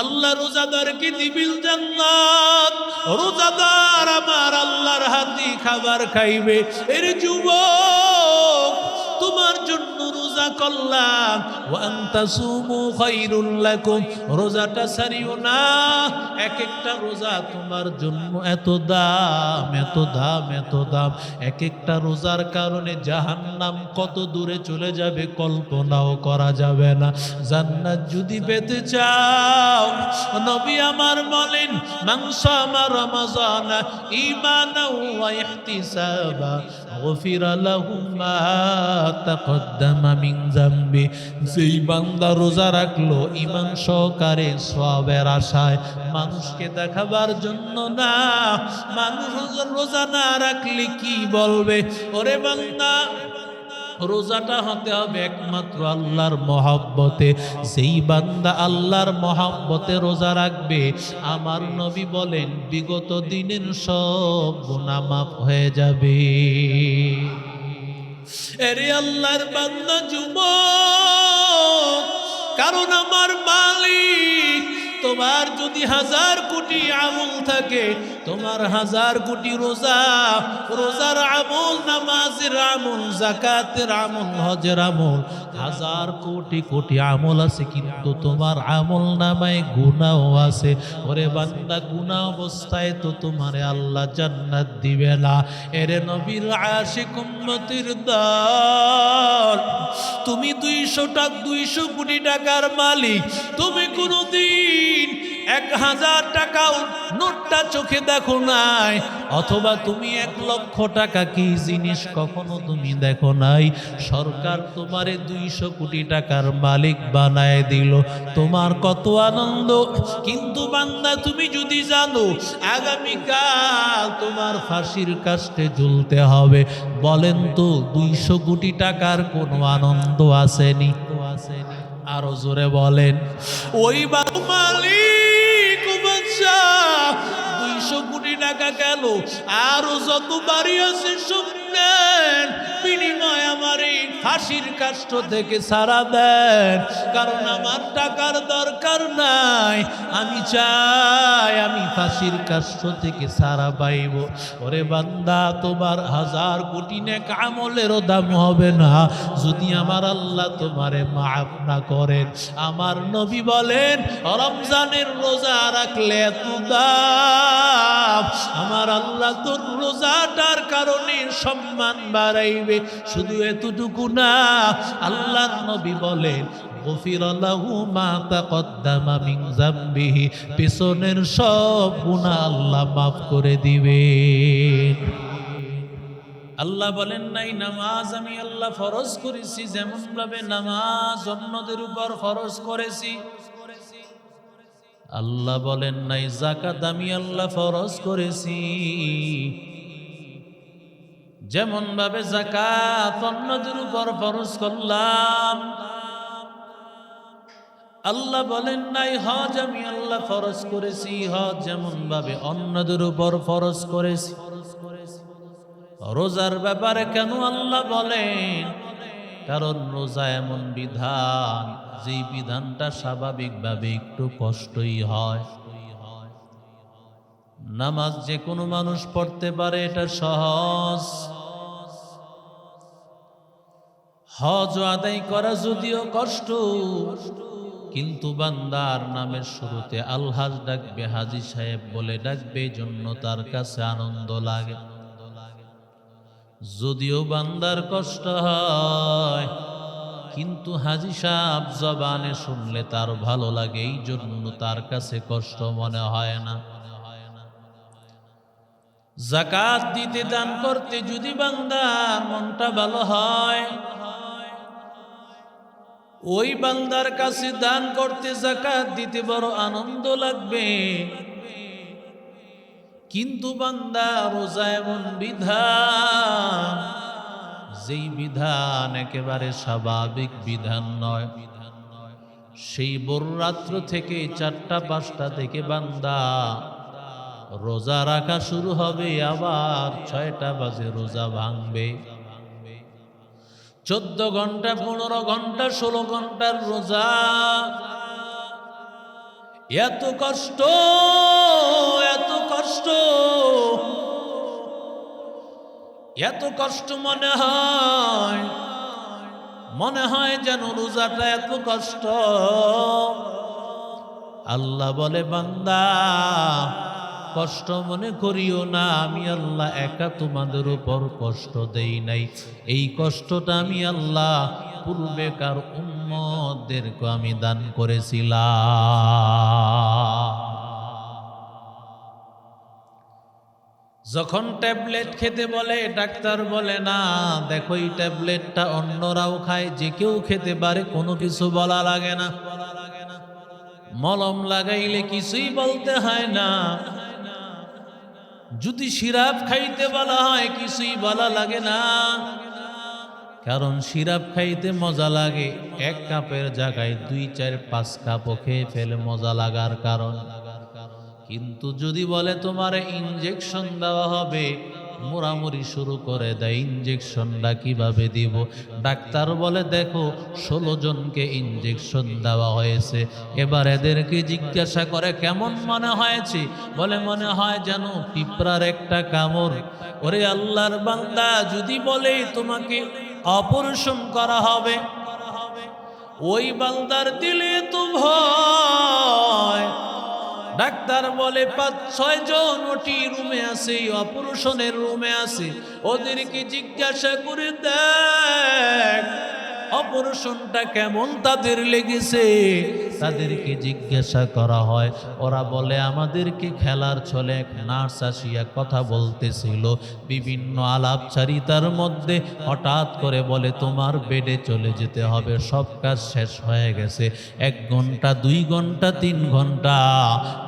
আল্লাহ রোজাদারকে দিবিল জান্নাত। রোজাদার আমার আল্লাহর হাতে খাবার খাইবে। এর যুবক, তোমার জন্য রোজা করলাম, ওয়া আনতাসুমু খায়রুল লাকুম। রোজাটা ছাড়িও না। এক একটা রোজা তোমার জন্য এত দাম, এত দাম, এত দাম। এক একটা রোজার কারণে জাহান্নাম কত দূরে চলে যাবে কল্পনাও করা যাবে না। জান্নাত যদি পেতে চাও, নবী আমার বলেন, মান সামা রমাযান ঈমানাও ওয়া ইহতিসাবা গফিরা লাহু মা তাকদ্দামা মিন যামবি। যেই বান্দা রোজা রাখলো ঈমান সহকারে, সওয়াবের আশায়, মানুষকে দেখাবার জন্য না। মানুষ রোজা না রাখলে কি বলবে? ওরে বান্দা, রোজাটা হতে হবে একমাত্র আল্লাহর মহব্বতে। যেই বান্দা আল্লাহর মহব্বতে রোজা রাখবে, আমার নবী বলেন বিগত দিনের সব গুনাহ মাফ হয়ে যাবে। এরে আল্লাহর বান্দা যুবক, কারণ আমার মালিক, তোমার যদি 1000 কোটি আমল থাকে, তোমার 1000 কোটি রোজা, রোজার আমল, নামাজের আমল, যাকাতের আমল, হজের আমল, 1000 কোটি কোটি আমল আছে, কিন্তু তোমার আমল নামায় গুনাহও আছে। ওরে বান্দা, গুনাহ অবস্থায় তো তোমারে আল্লাহ জান্নাত দিবে না। এরে নবীর আশিক উম্মতির দল, তুমি 200 কোটি টাকার মালিক, তুমি কোনদিন 1000 টাকাও নোটটা চোখে দেখো নাই, অথবা তুমি 1 লক্ষ টাকা কি জিনিস কখনো তুমি দেখো নাই। সরকার তোমারে 200 কোটি টাকার মালিক বানায় দিল, তোমার কত আনন্দ। কিন্তু বান্দা, তুমি যদি জানো আগামীকাল তোমার ফাঁসির কাস্টে ঝুলতে হবে, বলেন তো 200 কোটি টাকার কোনো আনন্দ আসেনি? আরো জোরে বলেন। ওই মালিক 200 কোটি টাকা গেল, আরো যত বাড়ি আছে সব নেন, বিনিময় আমার এই ফাঁসির কাষ্ঠ থেকে ছাড়া দেন। কারণ আমার টাকার দরকার নাই, আমি চাই আমি ফাঁসির কাষ্ঠ থেকে ছাড়া পাইব। ওরে বান্দা, তোমার 1000 কোটি নেক আমলেরও দাম হবে না যদি আমার আল্লাহ তোমারে মাফ না করেন। আমার নবী বলেন, রমজানের রোজা রাখলে এত দাম, আমার আল্লাহ তোর রোজাটার কারণে সম্মান বাড়াইবে। শুধু এতটুকু না, আল্লাহর নবী বলেন, গফির লাহু মা তাকদ্দামা মিন যামবিহি, পিছনের সব গুনাহ আল্লাহ মাফ করে দিবেন। আল্লাহ বলেন নাই, নামাজ আমি আল্লাহ ফরজ করেছি, যেমন ভাবে নামাজ অন্যদের উপর ফরজ করেছি। আল্লাহ বলেন নাই, যাকাত আমি আল্লাহ ফরজ করেছি, যেমন ভাবে যাকাত অন্যদের উপর ফরজ করলাম। আল্লাহ বলেন নাই, হজ আমি আল্লাহ ফরজ করেছি, হজ যেমন ভাবে অন্যদের উপর ফরজ করেছি। রোজার ব্যাপারে কেন আল্লাহ বলেন? কারণ রোজা এমন বিধান, যেই বিধানটা স্বাভাবিকভাবে একটু কষ্টই হয়। নামাজ যে কোনো মানুষ পড়তে পারে, এটা সহজ। হজ আদায় করা যদিও কষ্ট, কিন্তু বান্দার নামের শুরুতে আলহাজ ডাকবে, হাজী সাহেব বলে ডাকবে, জন্য তার কাছে আনন্দ লাগে। যদিও বান্দার কষ্ট হয়, কিন্তু হাজী সাহেব জবানে শুনলে তার ভালো লাগে, এই জন্য তার কাছে কষ্ট মনে হয় না। যাকাত দিতে, দান করতে যদি বান্দার মনটা ভালো হয়, ওই বান্দার কাছে দান করতে, যাকাত দিতে বড় আনন্দ লাগবে। কিন্তু বান্দা, রোজা এমন বিধান, যেই বিধান একেবারে স্বাভাবিক বিধান নয়। সেই ভোর রাত্র থেকে 4টা-5টা থেকে বান্দা রোজা রাখা শুরু হবে, আবার 6টা বাজে রোজা ভাঙবে। 14 ঘন্টা, 15 ঘন্টা, 16 ঘন্টার রোজা। এত কষ্ট, এত কষ্ট, এত কষ্ট মনে হয় যেন রোজাটা এত কষ্ট। আল্লাহ বলে বান্দা কষ্ট মনে করিও না, আমি আল্লাহ একা তোমাদের উপর কষ্ট দেই নাই। এই কষ্টটা আমি আল্লাহ পূর্বেকার উম্মতদেরকে আমি দান করেছিলাম। যখন ট্যাবলেট খেতে বলে ডাক্তার বলে না দেখো এই ট্যাবলেটটা অন্যরাও খায়, যে কেউ খেতে পারে, কোনো কিছু বলা লাগে না। মলম লাগাইলে কিছুই বলতে হয় না। যদি সিরাপ খাইতে বলা হয় কিছুই বলা লাগে না, কারণ সিরাপ খাইতে মজা লাগে। এক কাপের জায়গায় 2-4-5 কাপও খেয়ে ফেলে মজা লাগার কারণ। কিন্তু যদি বলে তোমার ইনজেকশন দেওয়া হবে, মোড়ামুড়ি শুরু করে দেয়, ইনজেকশনটা কিভাবে দিব? ডাক্তার বলে দেখো 16 জনকে ইনজেকশন দেওয়া হয়েছে, এবার এদেরকে জিজ্ঞাসা করে কেমন মনে হয়েছে? বলে মনে হয় যেন পিঁপড়ার একটা কামড়। ওরে আল্লাহর বান্দা, যদি বলে তোমাকে অপারেশন করা হবে, ওই বান্দার দিলে তো ভয়। ডাক্তার বলে 5-6 জন ওটি রুমে আছে, অপারেশনের রুমে আছে, ওদেরকে জিজ্ঞাসা করে দেখ অপারেশনটা কেমন তাদের লেগেছে। তাদেরকে জিজ্ঞাসা করা হয়, ওরা বলে আমাদেরকে খেলার ছলে এক নার্স আসিয়া কথা বলতেছিল, বিভিন্ন আলাপচারিতার মধ্যে হঠাৎ করে বলে তোমার বেডে চলে যেতে হবে, সব কাজ শেষ হয়ে গেছে। 1 ঘন্টা 2 ঘন্টা 3 ঘন্টা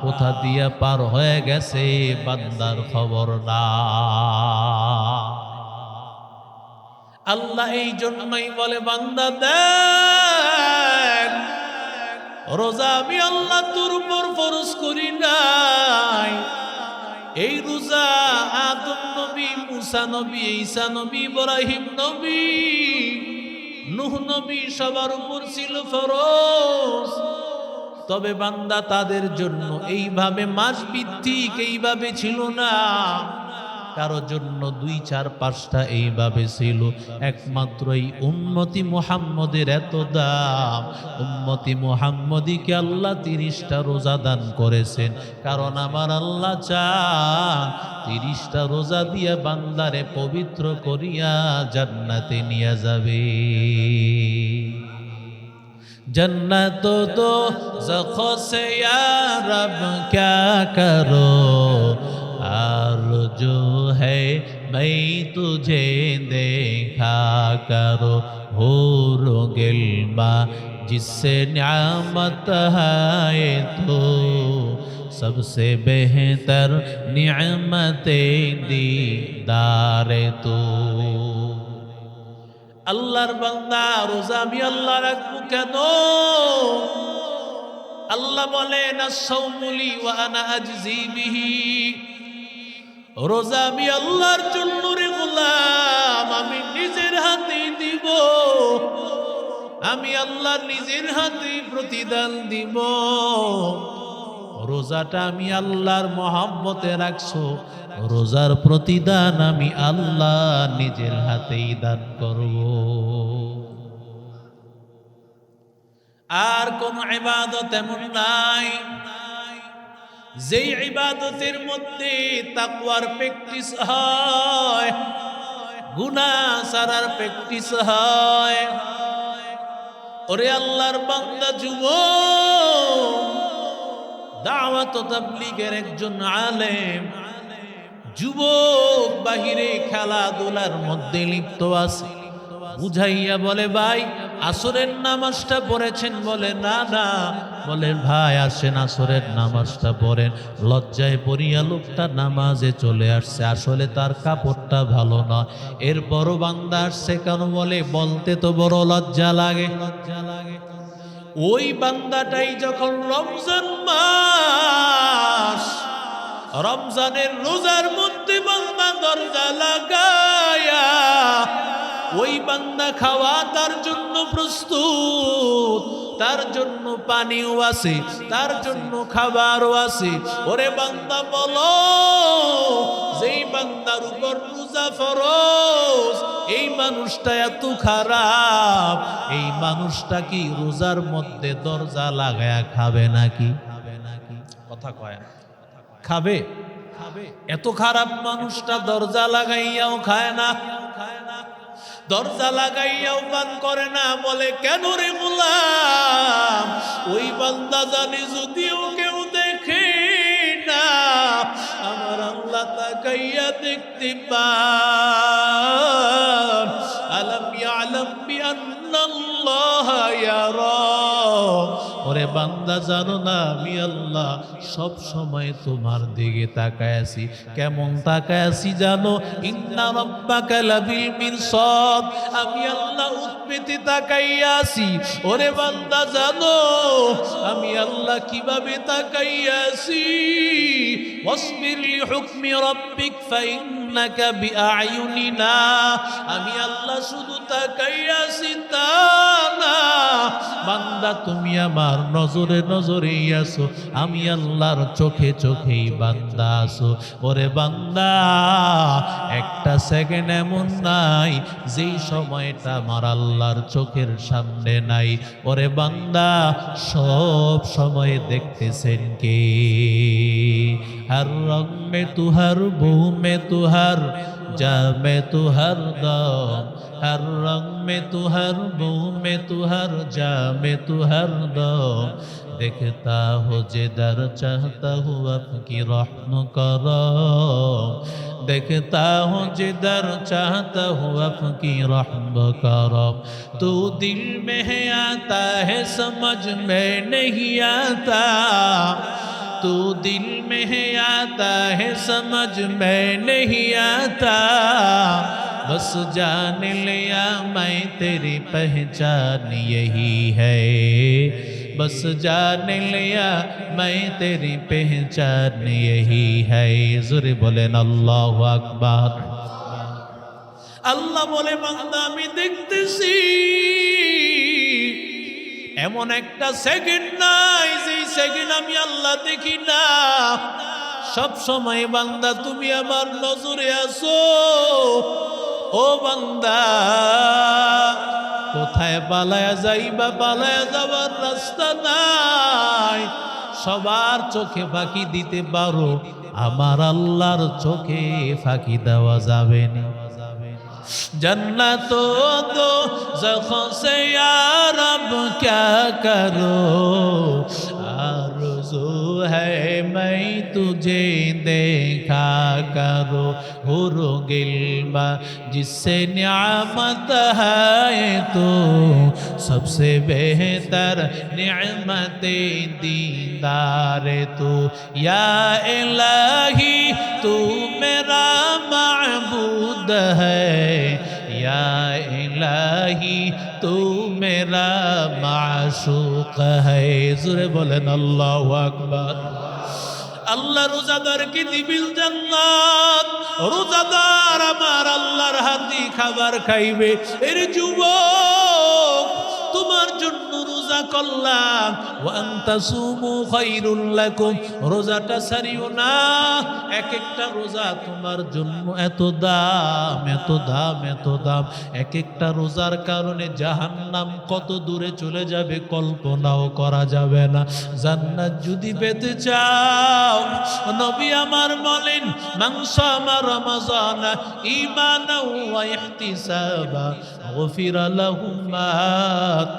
কোথা দিয়া পার হয়ে গেছে বান্দার খবর না। আল্লাহ এই জন্যই বলে বান্দা দেখ, রোজা আমি আল্লাহ তোর উপর ফরজ করি নাই। এই রোজা আদম নবী, মুসা নবী, ঈসা নবী, ইব্রাহিম নবী, নূহ নবী সবার উপর ছিল ফরজ। তবে বান্দা তাদের জন্য এইভাবে মাস ভিত্তিক এইভাবে ছিল না, কারো জন্য 2-4-5টা এইভাবে ছিল। একমাত্র এই উম্মতি মুহাম্মদের এত দাম, উম্মতি মুহাম্মদীকে আল্লাহ 30টা রোজা দান করেছেন, কারণ আমার আল্লাহ চান 30টা রোজা দিয়া বান্দারে পবিত্র করিয়া জান্নাতে নিয়ে যাবে। जन्नत दो ज़ख़ से या रब क्या करो, आरज़ू है मैं तुझे देखा करो, हूर गिल्मा जिससे नियामत है तो सबसे बेहतर नियामते दीदार तो। আল্লাহর বান্দা রোজা আমি আল্লাহ রাখবো কেন? আল্লাহ বলেন আস-সাওমু লি ওয়া আনা আজজি বিহি, রোজা আমি আল্লাহর জন্য রে গোলাম, আমি নিজের হাতে দিব, আমি আল্লাহর নিজের হাতে প্রতিদান দিব। রোজাটা আমি আল্লাহর মহব্বতে রাখছো, রোজার প্রতিদান আমি আল্লাহ নিজের হাতেই দান করব। আর কোন ইবাদত এমন নাই যেই ইবাদতের মধ্যে তাকওয়ার প্র্যাকটিস হয়, গুনাহ ছাড়ার প্র্যাকটিস হয়। ওরে আল্লাহর বান্দা যুবক, দাওয়াত ও তাবলীগের একজন আলেম যুবক বাহিরে খেলাধুলার মধ্যে লিপ্ত আছে, বুঝাইয়া বলে ভাই আসরের নামাজটা পড়েছেন? বলে না না। বলে ভাই আসেন আসরের নামাজটা পড়েন। লজ্জায় পড়িয়া লোকটা নামাজে চলে আসছে, আসলে তার কাপড়টা ভালো না। এরপরও বান্দা আসছে কেন? বলে বলতে তো বড় লজ্জা লাগে। ওই বান্দাটাই যখন রমজান মাস, রমজানের রোজার মধ্যে বান্দা দরজা লাগায়া ওই বান্দা খাওয়া তার জন্য প্রস্তুত, তার জন্য পানিও আছে, তার জন্য খাবারও আছে। ওরে বান্দা বলো, যেই বান্দার উপর রোজা ফরজ এই মানুষটা এত খারাপ, এই মানুষটা কি রোজার মধ্যে দরজা লাগায়া খাবে নাকি? কথা কয় খাবে? এত খারাপ মানুষটা দরজা লাগাইয়াও খায় না, দরজা লাগাইয়াও পান করে না। বলে কেন রে গোলাম? ওই বান্দা জানে যদিও কেউ দেখে না, আমার আল্লাহ তাকাইয়া দেখতে পান। আলাম ইয়ালাম বিআন্নাল্লাহা ইয়ারা। ওরে বান্দা জানো না আমি আল্লাহ সব সময় তোমার দিকে তাকায় আছি। কেমন তাকায় আছি জানো? ইন্না রাব্বাকা লাবিল মিরসাদ। আমি আল্লাহ উৎপেতে তাকাইয়া আছি। ওরে বান্দা জানো আমি আল্লাহ কিভাবে তাকাইয়া আছি? ওয়াসবির লিহুকমি রাব্বিক ফাইন্নাকা বিআয়ুনিনা। আমি আল্লাহ শুধু তাকাইয়া আছি তা না, বান্দা তুমি আমার নজরে নজরেই আছো, আমি আল্লাহর চোখে চোখেই বান্দা আছো। ওরে বান্দা একটা সেকেন্ড এমন নাই যেই সময়টা আমার আল্লাহর চোখের সামনে নাই। ওরে বান্দা সব সময় দেখতেছেন কে? हर रंग में तू, हर बू में तू, हर जा में तू, हर दम। हर रंग में तू, हर बू में तू, हर जा में तू, हर दम। देखता हो जिधर चाहता हूँ आपकी रहम करम। देखता हूँ जिधर चाहता हूँ आपकी रहम करम। तू दिल में है आता है समझ में नहीं आता। तू दिल में है आता है समझ में नहीं आता। बस जान लिया मैं तेरी पहचान यही है। बस जान लिया मैं तेरी पहचान यही है। ज़ोरे बोलें अल्लाहु अकबर। আল্লাহ বলে বান্দা আমি দেখতেছি এমন একটা সেকেন্ড নাই যেই সেকেন্ড আমি আল্লাহ দেখি না। সব সময় বান্দা তুমি আমার নজরে আছো। ও বান্দা কোথায় পালায়া যাইবা? পালায়া যাবার রাস্তা নাই। সবার চোখে ফাঁকি দিতে পারো, আমার আল্লাহর চোখে ফাঁকি দেওয়া যাবে না। जन्नतो दो ज़ख़ों से या रब क्या करो। आरज़ू है मैं तुझे देखा करो। हुरो गिल्मा जिससे नियामत है तो सबसे बेहतर नियामते दीदार तो। या इलाही तू मेरा माबूद है। या इलाही तू मेरा माशूक है। ज़ोरे बोलें अल्लाहु अकबर। আল্লাহ রোজাদারকে দিবিল জান্নাত। রোজাদার আমার আল্লাহর হাতে খাবার খাইবে। এর যুবক তোমার জন্য রোজা করলাম। ওয়া আনতাসুমু খায়রুল লাকুম। রোজাটা ছাড়িও না। এক একটা রোজা তোমার জন্য এত দাম, এত দাম, এত দাম। এক একটা রোজার কারণে জাহান্নাম কত দূরে চলে যাবে কল্পনাও করা যাবে না। জান্নাত যদি পেতে চাও নবী আমার বলেন মান সামা রমাযান ঈমানাও ওয়া ইহতিসাবা গফিরা লাহু মা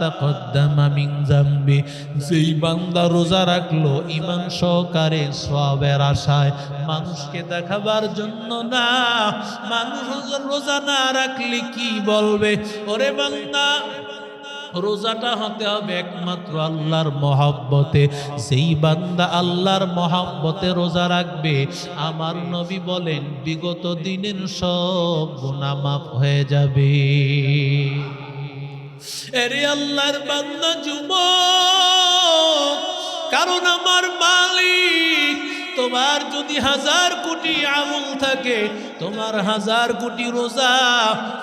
তাকদ্দামা মিন যামবি। যেই বান্দা রোজা রাখলো ঈমান সহকারে সওয়াবের আশায়, মানুষকে দেখাবার জন্য না। মানুষ রোজা না রাখলে কি বলবে? ওরে বান্দা রোজাটা হতে হবে একমাত্র আল্লাহর মহব্বতে। যেই বান্দা আল্লাহর মহব্বতে রোজা রাখবে, আমার নবী বলেন বিগত দিনের সব গুনাহ মাফ হয়ে যাবে। এরে আল্লাহর বান্দা যুবক, কারণ আমার মালিক তো তোমার যদি 1000 কোটি আমল থাকে, তোমার 1000 কোটি রোজা,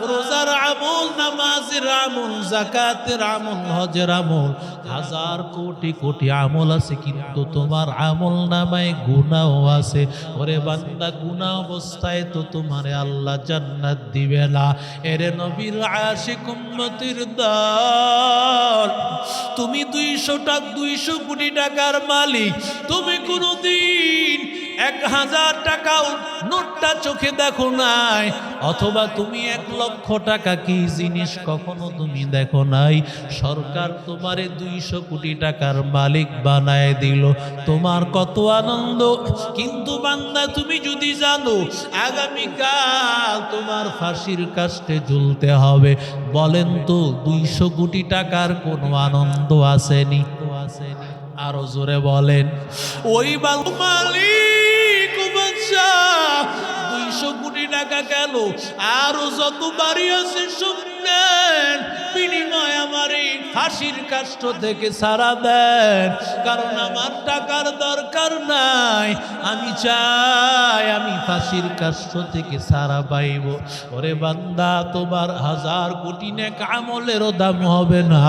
রোজার আমল, নামাজের আমল, যাকাতের আমল, হজের আমল, 1000 কোটি কোটি আমল আছে, কিন্তু তোমার আমল নামায় গুনাহও আছে। ওরে বান্দা, গুনাহ অবস্থায় তো তোমারে আল্লাহ জান্নাত দিবে না। এরে নবীর আশিক উম্মতির দল, তুমি 200 কোটি টাকার মালিক, তুমি কোনদিন 1000 টাকাও নোটটা চোখে দেখো নাই, অথবা তুমি 1 লক্ষ টাকা কি জিনিস কখনো তুমি দেখো নাই। সরকার তোমারে 200 কোটি টাকার মালিক বানায় দিল, তোমার কত আনন্দ। কিন্তু বান্দা, তুমি যদি জানো আগামীকাল তোমার ফাঁসির কাস্টে ঝুলতে হবে, বলেন তো 200 কোটি টাকার কোনো আনন্দ আসেনি? আরো জোরে বলেন। ওই মালিক 200 কোটি টাকা গেল, আরো যত বাড়ি আছে সব নেন, বিনিময় আমার এই ফাঁসির কাষ্ঠ থেকে ছাড়া দেন, কারণ আমার টাকার দরকার নাই, আমি চাই আমি ফাঁসির কাষ্ঠ থেকে ছাড়া পাইব। ওরে বান্দা, তোমার 1000 কোটি নেক আমলেরও দাম হবে না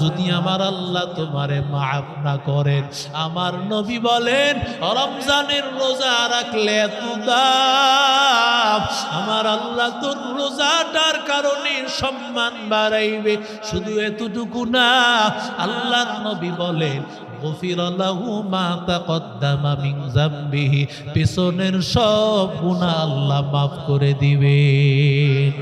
যদি আমার আল্লাহ তোমারে মাফ না করেন। আমার নবী বলেন, রমজানের রোজা রাখলে এত দাম, আমার আল্লাহ তোর রোজাটার কারণে সম্মান বাড়াইবে। শুধু এতটুকু না, আল্লাহর নবী বলেন, গফির লাহু মা তাকদ্দামা মিন যামবিহি, পিছনের সব গুনাহ আল্লাহ মাফ করে দিবেন।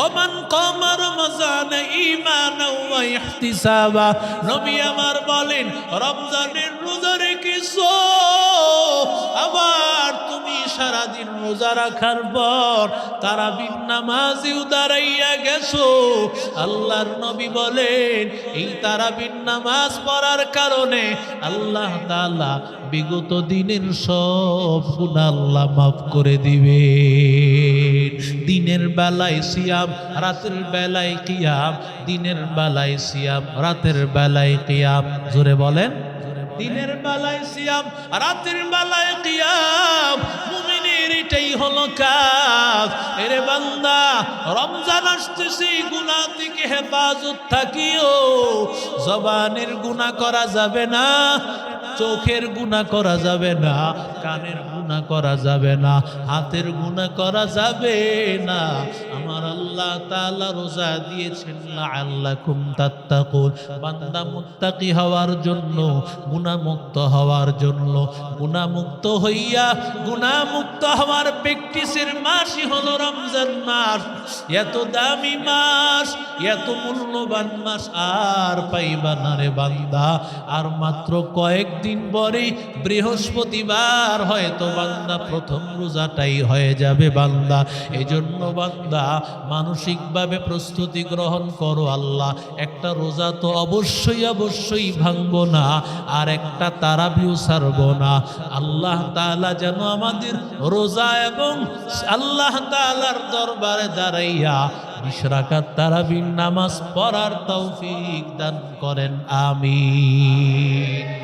ওমান কামা রমজান ঈমানাও ওয়া ইহতিসাবা, নবী আমার বলেন, রমজানের রোজা রেখেছো, আবার তুমি সারাদিন রোজা রাখার পর তারাবির নামাজেও দাঁড়াইয়া গেছো, আল্লাহর নবী বলেন, এই তারাবির নামাজ পড়ার কারণে আল্লাহ তাআলা বিগত দিনের সব গুনাহ আল্লাহ মাফ করে দিবে। দিনের বেলায় সিয়াম, রাতের বেলায় কিয়াম, দিনের বেলায় সিয়াম, রাতের বেলায় কিয়াম। জোরে বলেন। দিনের বেলায় সিয়াম, রাতের বেলায় কিয়াম, মুমিনের এটাই হলো কাজ। এরে বান্দা, রমজান আসতেছে, গুনাহ থেকে হেফাজত থাকিও। জবানের গুনাহ করা যাবে না, চোখের গুনাহ করা যাবে না, কানের গুনাহ করা যাবে না, হাতের গুনাহ করা যাবে না। আমার আল্লাহ তাআলা রোজা দিয়েছেন লাআল্লাকুম তাত্তাকুন, বান্দা মুত্তাকি হওয়ার জন্য, গুনাহমুক্ত হওয়ার জন্য। গুনাহমুক্ত হইয়া, গুনাহমুক্ত হওয়ার প্র্যাকটিসের মাসই হলো রমজান মাস। এত দামি মাস, এত মূল্যবান মাস আর পাইবা না রে বান্দা। আর মাত্র কয়েকদিন পরেই বৃহস্পতিবার হয়তো বান্দা প্রথম রোজাটাই হয়ে যাবে বান্দা। এজন্য বান্দা মানসিকভাবে প্রস্তুতি গ্রহণ করো। আল্লাহ একটা রোজা তো অবশ্যই ভাঙবো না, আর একটা তারাবিও ছাড়বো না। আল্লাহ তাআলা যেন আমাদের রোজা এবং আল্লাহ তাআলার দরবারে দাঁড়াইয়া 20 রাকাত তারাবির নামাজ পড়ার তৌফিক দান করেন। আমিন।